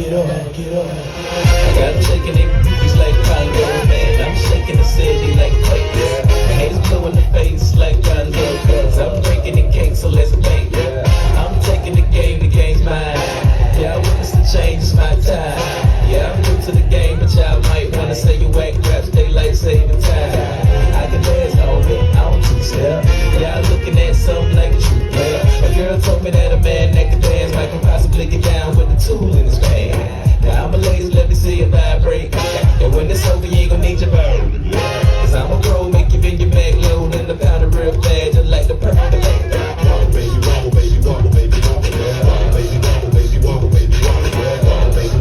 I got them shaking their booties like Congo, man. I'm shaking the city like quake. Haters blue in the face like Congo, cause I'm drinking the cake, so let's play. I'm taking the game's mine. Yeah, I witness the change, it's my time. Yeah, I'm new to the game, but y'all might wanna say you whack raps, they like saving time. I can dance on it, I don't two-step. Y'all looking at something like a true player. A girl told me that a man that can dance might can possibly get down with the tool in his hand. Now I'm a ladies, let me see it vibrate. And when it's over, you ain't gon' need your bird. Cause I'm a pro, make you bend your back load and the powder real fast, just like the percolate. Wobble baby, wobble baby, wobble baby, wobble baby, wobble baby, wobble baby, wobble baby, wobble baby.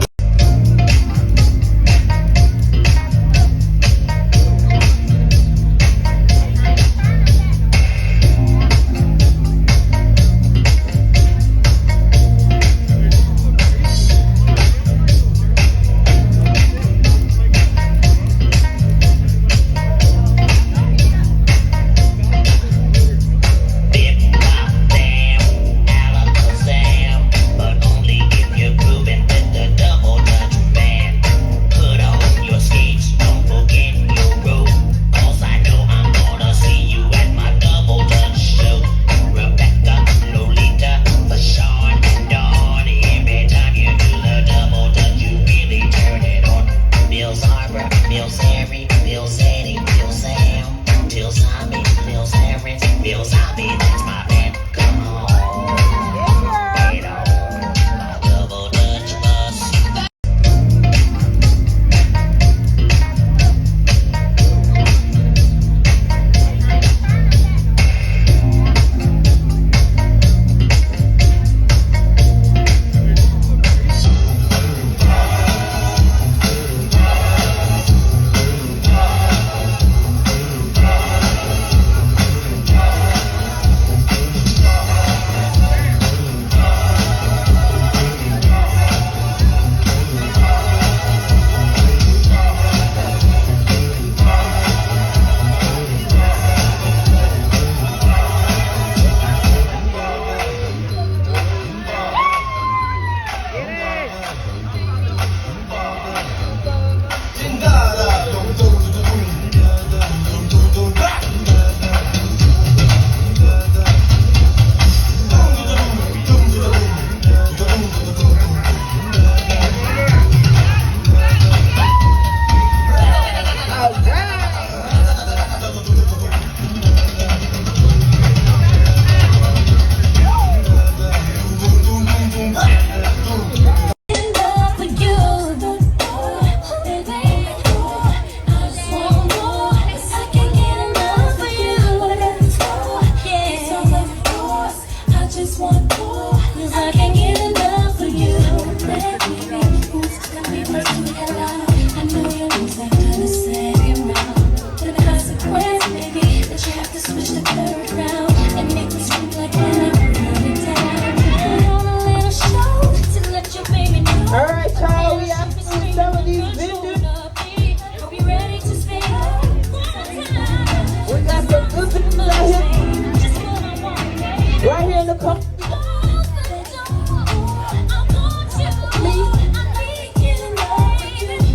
Right here in the car.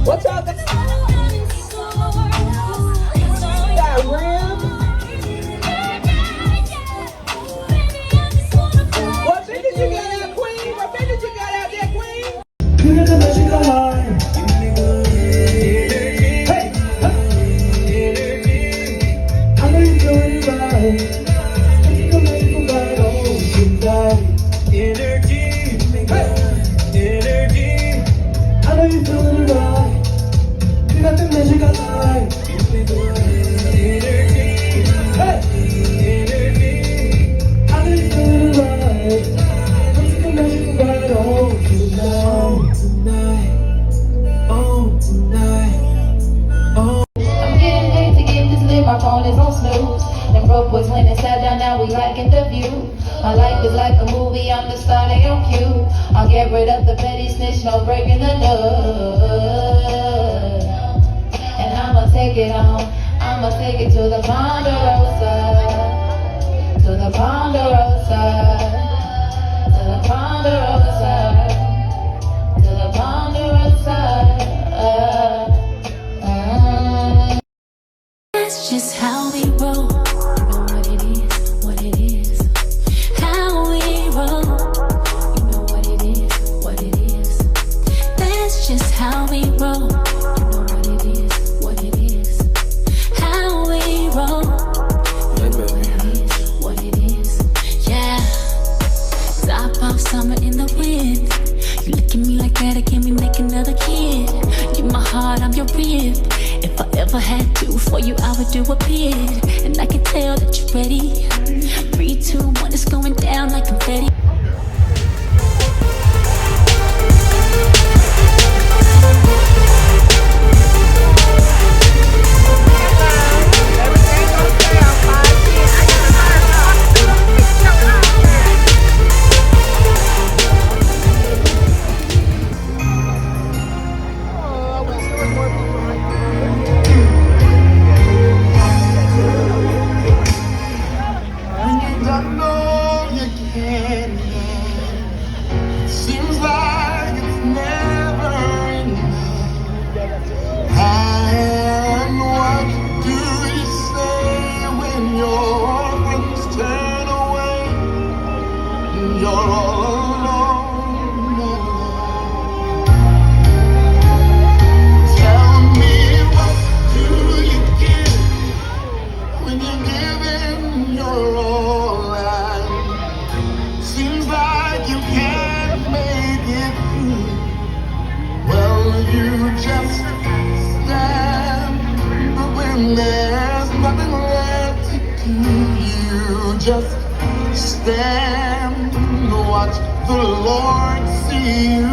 What y'all got? Got rim. What finish you got out, Queen? What finish you got out there, Queen? You got the magical line. Hey, I know you're doing it right. Was when it sat down, now we liking the view. My life is like a movie, I'm the star, they on cue. I'll get rid of the petty snitch, no breaking the news. And I'ma take it on, I'ma take it to the Ponderosa. To the Ponderosa. To the Ponderosa. To the Ponderosa. just how we roll. You know what it is, what it is. How we roll. You know what it is, what it is. That's just how we roll. You know what it is, what it is. How we roll. Hey, baby. What it is, yeah. Top off summer in the wind. You look at me like that, can we make another kid? You're my heart, I'm your rib. If I ever had to, for you I would do a bid. And I can tell that you're ready. 3, 2, 1, it's going down like confetti. Seems like it's never enough. And what do you say when your friends turn away and you're all alone? Tell me, what do you give when you're giving your all? And seems like you can't make it through. Well, you just stand, but when there's nothing left to do, you just stand, watch the Lord see you